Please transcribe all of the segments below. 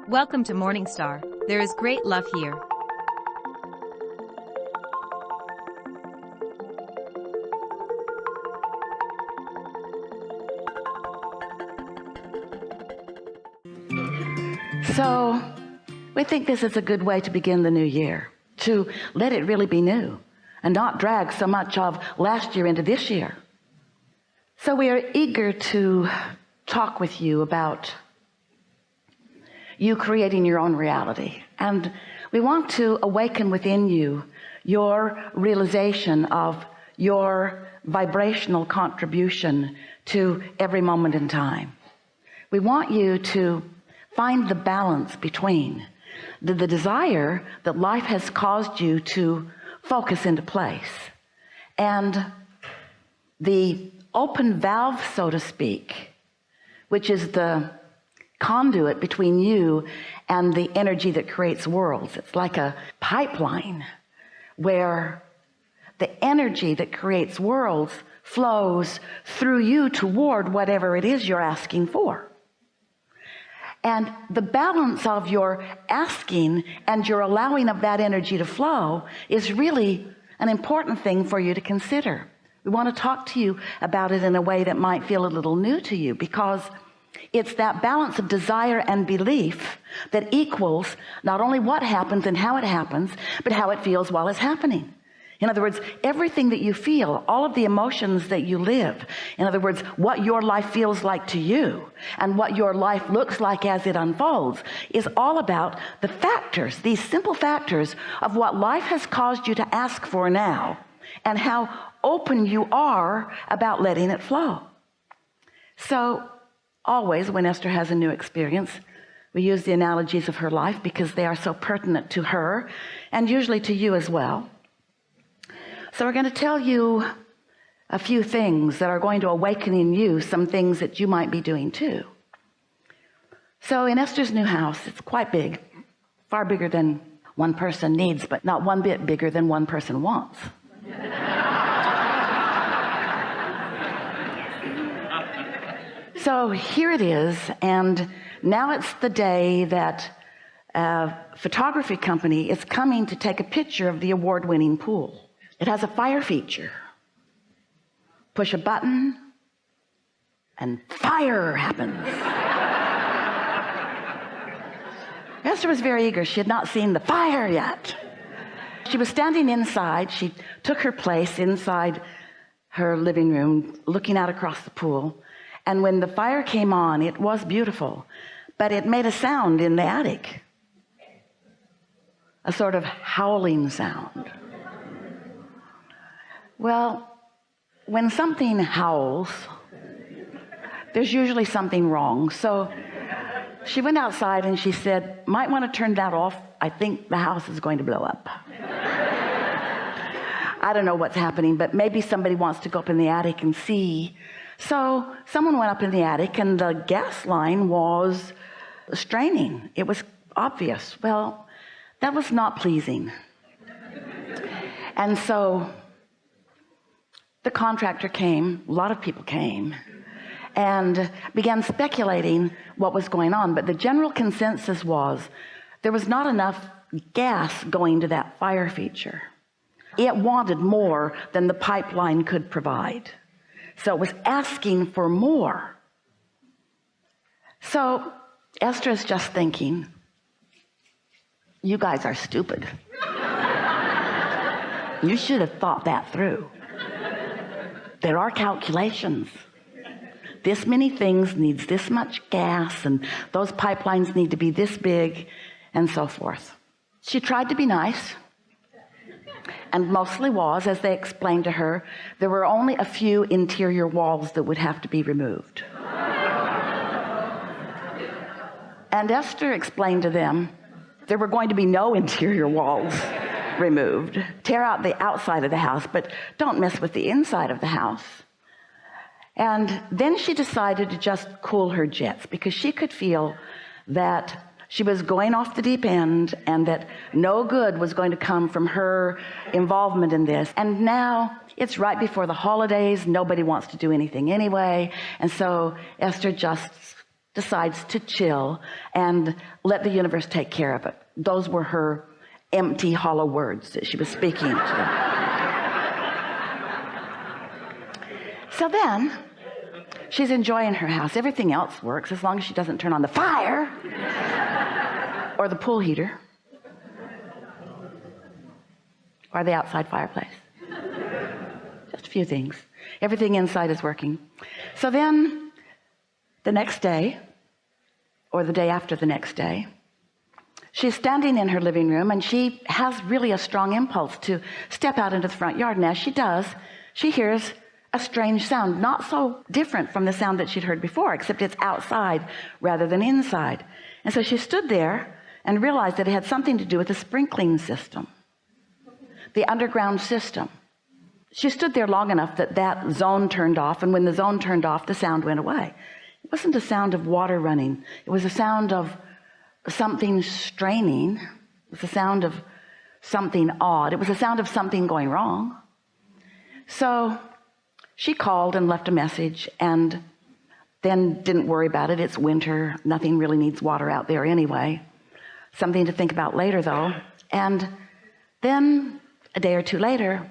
Welcome to Morningstar. There is great love here. So we think this is a good way to begin the new year, to let it really be new and not drag so much of last year into this year. So we are eager to talk with you about you creating your own reality. And we want to awaken within you your realization of your vibrational contribution to every moment in time. We want you to find the balance between the desire that life has caused you to focus into place and the open valve, so to speak, which is the conduit between you and the energy that creates worlds. It's like a pipeline where the energy that creates worlds flows through you toward whatever it is you're asking for. And the balance of your asking and your allowing of that energy to flow is really an important thing for you to consider. We want to talk to you about it in a way that might feel a little new to you, because it's that balance of desire and belief that equals not only what happens and how it happens, but how it feels while it's happening. In other words, everything that you feel, all of the emotions that you live, in other words, what your life feels like to you and what your life looks like as it unfolds, is all about the factors, these simple factors of what life has caused you to ask for now and how open you are about letting it flow. So always when Esther has a new experience, we use the analogies of her life because they are so pertinent to her and usually to you as well. So we're going to tell you a few things that are going to awaken in you some things that you might be doing too. So in Esther's new house, it's quite big, far bigger than one person needs, but not one bit bigger than one person wants. So here it is, and now it's the day that a photography company is coming to take a picture of the award-winning pool. It has a fire feature. Push a button and fire happens. Esther was very eager. She had not seen the fire yet. She was standing inside. She took her place inside her living room, looking out across the pool. And when the fire came on, it was beautiful, but it made a sound in the attic, a sort of howling sound. Well, when something howls, there's usually something wrong. So she went outside and she said, might want to turn that off. I think the house is going to blow up. I don't know what's happening, but maybe somebody wants to go up in the attic and see. So someone went up in the attic and the gas line was straining. It was obvious. Well, that was not pleasing. And so the contractor came, a lot of people came, and began speculating what was going on. But the general consensus was there was not enough gas going to that fire feature. It wanted more than the pipeline could provide. So it was asking for more. So Esther is just thinking, you guys are stupid. You should have thought that through. There are calculations. This many things needs this much gas, and those pipelines need to be this big, and so forth. She tried to be nice, and mostly was, as they explained to her, there were only a few interior walls that would have to be removed. And Esther explained to them there were going to be no interior walls removed. Tear out the outside of the house, but don't mess with the inside of the house. And then she decided to just cool her jets, because she could feel that she was going off the deep end and that no good was going to come from her involvement in this. And now it's right before the holidays. Nobody wants to do anything anyway. And so Esther just decides to chill and let the universe take care of it. Those were her empty, hollow words that she was speaking to. So then she's enjoying her house. Everything else works as long as she doesn't turn on the fire or the pool heater or the outside fireplace. Just a few things. Everything inside is working. So then the next day, or the day after the next day, she's standing in her living room, and she has really a strong impulse to step out into the front yard. And as she does, she hears a strange sound, not so different from the sound that she'd heard before, except it's outside rather than inside. And so she stood there and realized that it had something to do with the sprinkling system, the underground system. She stood there long enough that that zone turned off, and when the zone turned off, the sound went away. It wasn't a sound of water running. It was a sound of something straining. It was a sound of something odd. It was a sound of something going wrong. So she called and left a message, and then didn't worry about it. It's winter. Nothing really needs water out there anyway. Something to think about later, though. And then a day or two later,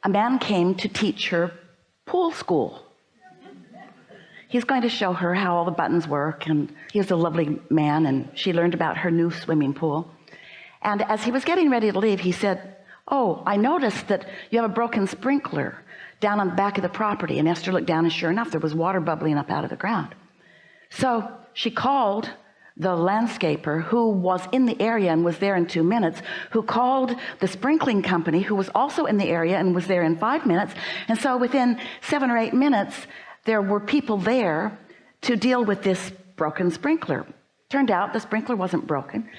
a man came to teach her pool school. He's going to show her how all the buttons work, and he's a lovely man, and she learned about her new swimming pool. And as he was getting ready to leave, he said, "Oh, I noticed that you have a broken sprinkler down on the back of the property." And Esther looked down, and sure enough, there was water bubbling up out of the ground. So she called the landscaper, who was in the area and was there in 2 minutes, who called the sprinkling company, who was also in the area and was there in 5 minutes. And so within 7 or 8 minutes, there were people there to deal with this broken sprinkler. Turned out the sprinkler wasn't broken.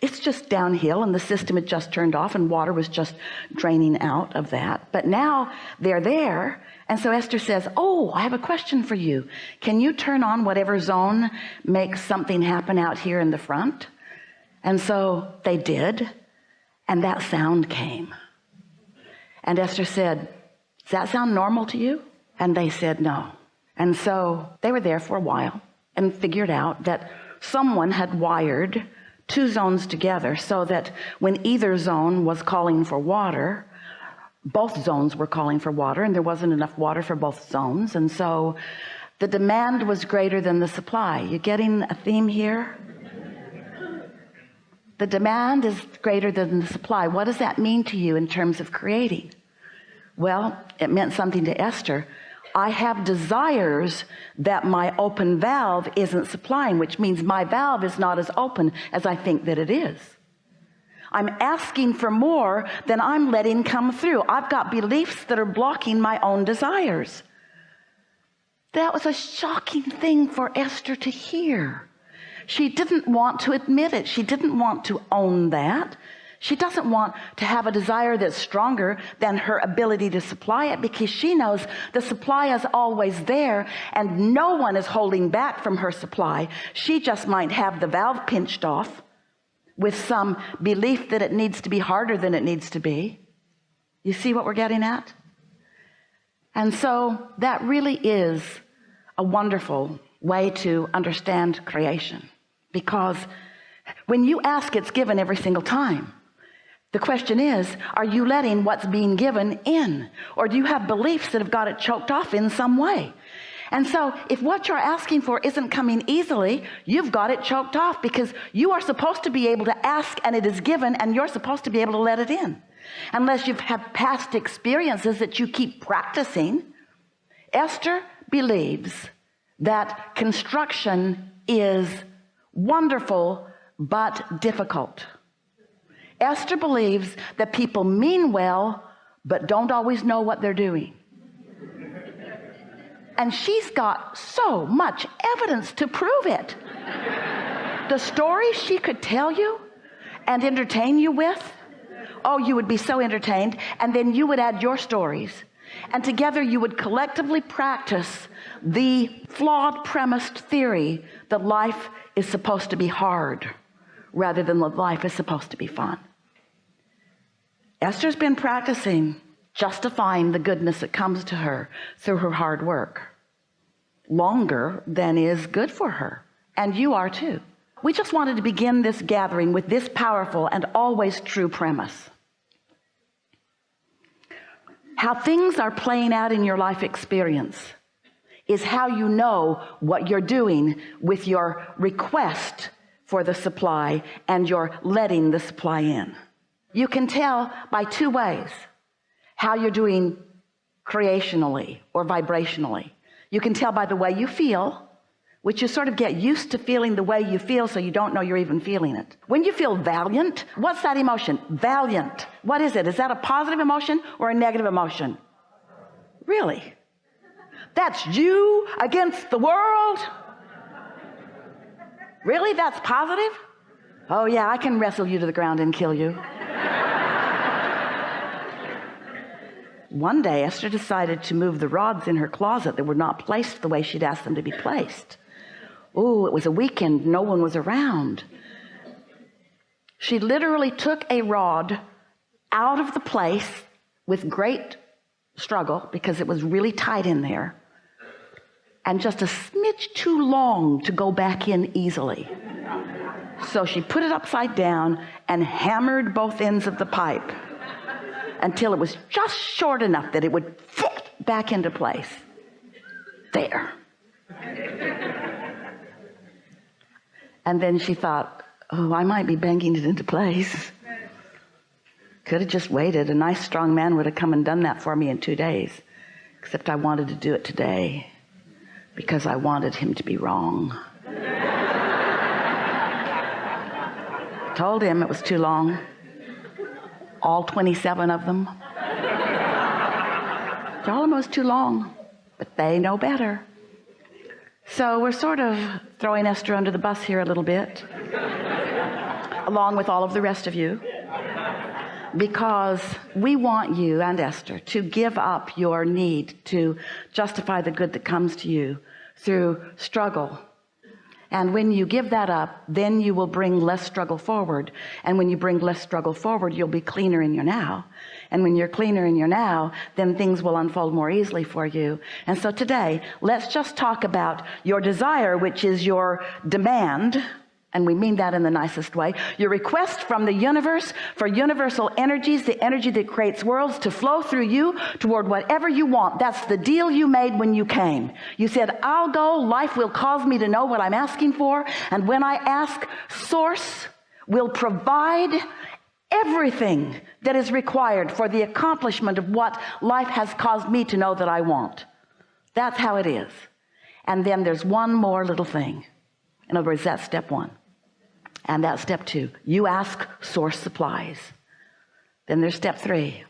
It's just downhill, and the system had just turned off, and water was just draining out of that. But now they're there. And so Esther says, "Oh, I have a question for you. Can you turn on whatever zone makes something happen out here in the front?" And so they did, and that sound came. And Esther said, "Does that sound normal to you?" And they said no. And so they were there for a while and figured out that someone had wired 2 zones together so that when either zone was calling for water, both zones were calling for water, and there wasn't enough water for both zones. And so the demand was greater than the supply. You getting a theme here? The demand is greater than the supply. What does that mean to you in terms of creating? Well, it meant something to Esther. I have desires that my open valve isn't supplying, which means my valve is not as open as I think that it is. I'm asking for more than I'm letting come through. I've got beliefs that are blocking my own desires. That was a shocking thing for Esther to hear. She didn't want to admit it. She didn't want to own that. She doesn't want to have a desire that's stronger than her ability to supply it, because she knows the supply is always there and no one is holding back from her supply. She just might have the valve pinched off with some belief that it needs to be harder than it needs to be. You see what we're getting at? And so that really is a wonderful way to understand creation, because when you ask, it's given every single time. The question is, are you letting what's being given in? Or do you have beliefs that have got it choked off in some way? And so if what you're asking for isn't coming easily, you've got it choked off, because you are supposed to be able to ask and it is given, and you're supposed to be able to let it in. Unless you've had past experiences that you keep practicing. Esther believes that construction is wonderful but difficult. Esther believes that people mean well but don't always know what they're doing. And she's got so much evidence to prove it. The stories she could tell you and entertain you with, oh, you would be so entertained, and then you would add your stories, and together you would collectively practice the flawed premised theory that life is supposed to be hard rather than that life is supposed to be fun. Esther's been practicing justifying the goodness that comes to her through her hard work. longer than is good for her. And you are too. We just wanted to begin this gathering with this powerful and always true premise. How things are playing out in your life experience is how you know what you're doing with your request for the supply and your letting the supply in. You can tell by two ways how you're doing creationally or vibrationally. You can tell by the way you feel, which you sort of get used to feeling the way you feel so you don't know you're even feeling it. When you feel valiant, what's that emotion? Valiant. What is it? Is that a positive emotion or a negative emotion? Really? That's you against the world? Really? That's positive? Oh yeah, I can wrestle you to the ground and kill you. One day, Esther decided to move the rods in her closet that were not placed the way she'd asked them to be placed. Oh, it was a weekend. No one was around. She literally took a rod out of the place with great struggle because it was really tight in there and just a smidge too long to go back in easily. So she put it upside down and hammered both ends of the pipe until it was just short enough that it would fit back into place. There. And then she thought, oh, I might be banging it into place. Could have just waited. A nice strong man would have come and done that for me in 2 days. Except I wanted to do it today because I wanted him to be wrong. Told him it was too long. All 27 of them. Told him it was too long, but they know better. So we're sort of throwing Esther under the bus here a little bit, along with all of the rest of you, because we want you and Esther to give up your need to justify the good that comes to you through struggle. And when you give that up, then you will bring less struggle forward. And when you bring less struggle forward, you'll be cleaner in your now. And when you're cleaner in your now, then things will unfold more easily for you. And so today, let's just talk about your desire, which is your demand. And we mean that in the nicest way. Your request from the universe for universal energies, the energy that creates worlds, to flow through you toward whatever you want. That's the deal you made when you came. You said, I'll go, life will cause me to know what I'm asking for. And when I ask, Source will provide everything that is required for the accomplishment of what life has caused me to know that I want. That's how it is. And then there's one more little thing. In other words, that's step one. And that's step two. You ask, Source supplies. Then there's step three.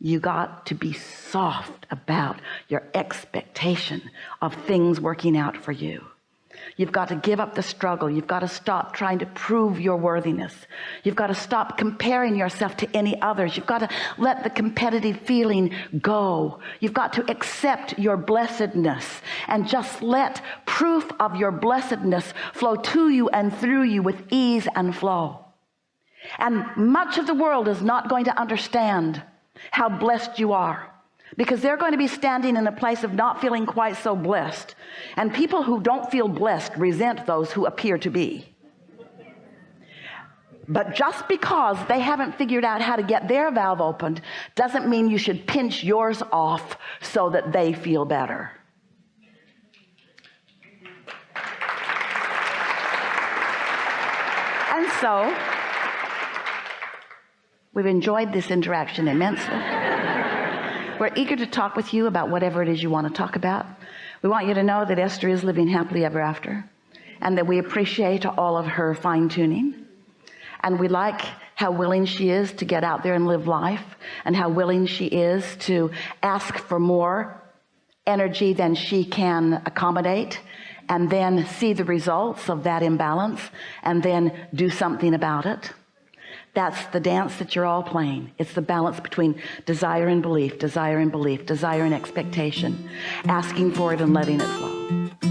You got to be soft about your expectation of things working out for you. You've got to give up the struggle. You've got to stop trying to prove your worthiness. You've got to stop comparing yourself to any others. You've got to let the competitive feeling go. You've got to accept your blessedness and just let proof of your blessedness flow to you and through you with ease and flow. And much of the world is not going to understand how blessed you are, because they're going to be standing in a place of not feeling quite so blessed. And people who don't feel blessed resent those who appear to be. But just because they haven't figured out how to get their valve opened doesn't mean you should pinch yours off so that they feel better. And so we've enjoyed this interaction immensely. We're eager to talk with you about whatever it is you want to talk about. We want you to know that Esther is living happily ever after, and that we appreciate all of her fine-tuning. And we like how willing she is to get out there and live life, and how willing she is to ask for more energy than she can accommodate, and then see the results of that imbalance, and then do something about it. That's the dance that you're all playing. It's the balance between desire and belief, desire and belief, desire and expectation, asking for it and letting it flow.